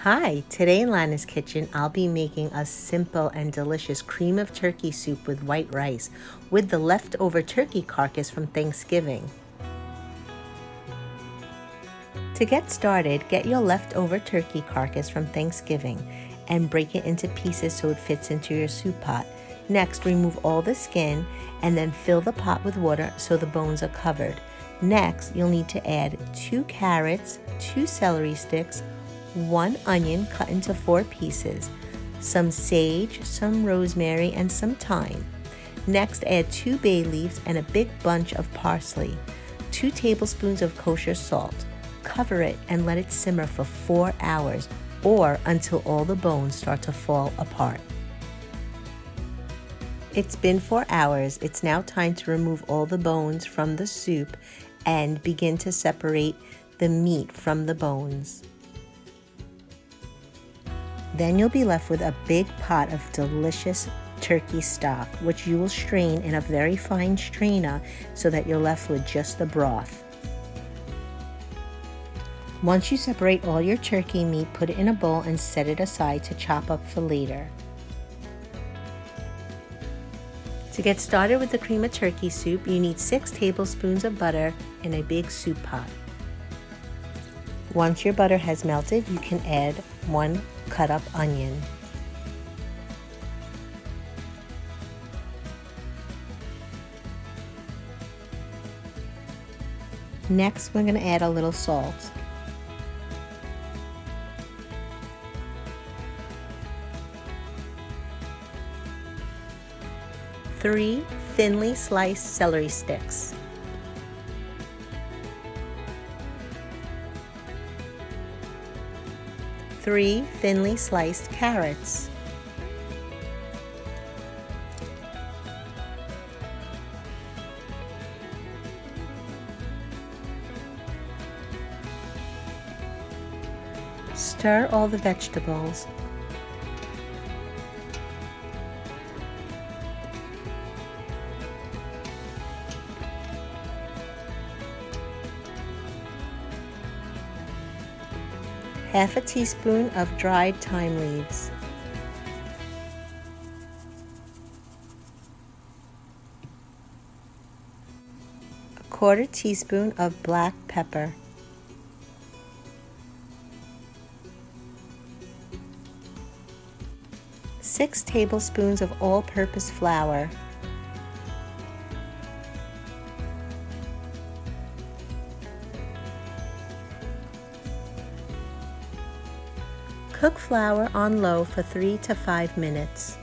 Hi, today in Lana's kitchen, I'll be making a simple and delicious cream of turkey soup with white rice with the leftover turkey carcass from Thanksgiving. To get started, get your leftover turkey carcass from Thanksgiving and break it into pieces so it fits into your soup pot. Next, remove all the skin and then fill the pot with water so the bones are covered. Next, you'll need to add 2 carrots, 2 celery sticks, 1 onion cut into 4 pieces, some sage, some rosemary, and some thyme. Next, add 2 bay leaves and a big bunch of parsley, 2 tablespoons of kosher salt. Cover it and let it simmer for 4 hours or until all the bones start to fall apart. It's been 4 hours. It's now time to remove all the bones from the soup and begin to separate the meat from the bones. Then you'll be left with a big pot of delicious turkey stock, which you will strain in a very fine strainer so that you're left with just the broth. Once you separate all your turkey meat, put it in a bowl and set it aside to chop up for later. To get started with the cream of turkey soup, you need 6 tablespoons of butter in a big soup pot. Once your butter has melted, you can add 1 cut up onion. Next, we're going to add a little salt. Three thinly sliced celery sticks. 3 thinly sliced carrots. 2 Stir all the vegetables. 1/2 teaspoon of dried thyme leaves. 1/4 teaspoon of black pepper. 6 tablespoons of all-purpose flour. 2 Cook flour on low for 3 to 5 minutes.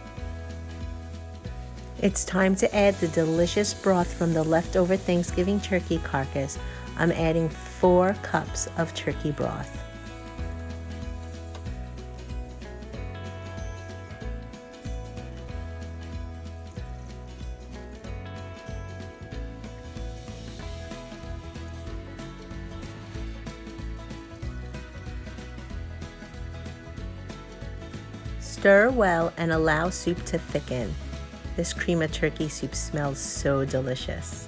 It's time to add the delicious broth from the leftover Thanksgiving turkey carcass. I'm adding 4 cups of turkey broth. Stir well and allow soup to thicken. This cream of turkey soup smells so delicious.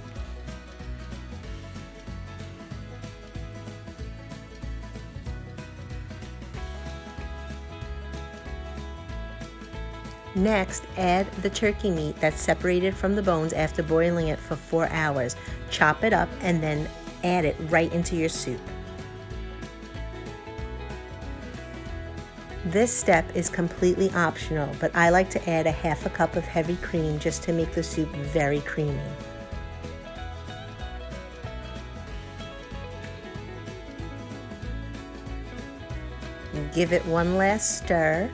Next, add the turkey meat that's separated from the bones after boiling it for 4 hours. Chop it up and then add it right into your soup. This step is completely optional, but I like to add 1/2 cup of heavy cream just to make the soup very creamy. Give it one last stir.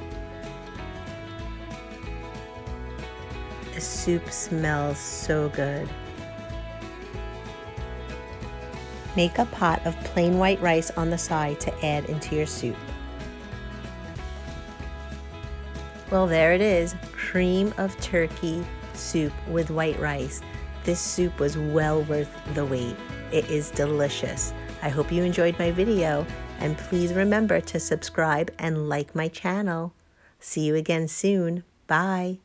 The soup smells so good. Make a pot of plain white rice on the side to add into your soup. Well, there it is, cream of turkey soup with white rice. This soup was well worth the wait. It is delicious. I hope you enjoyed my video, and please remember to subscribe and like my channel. See you again soon. Bye.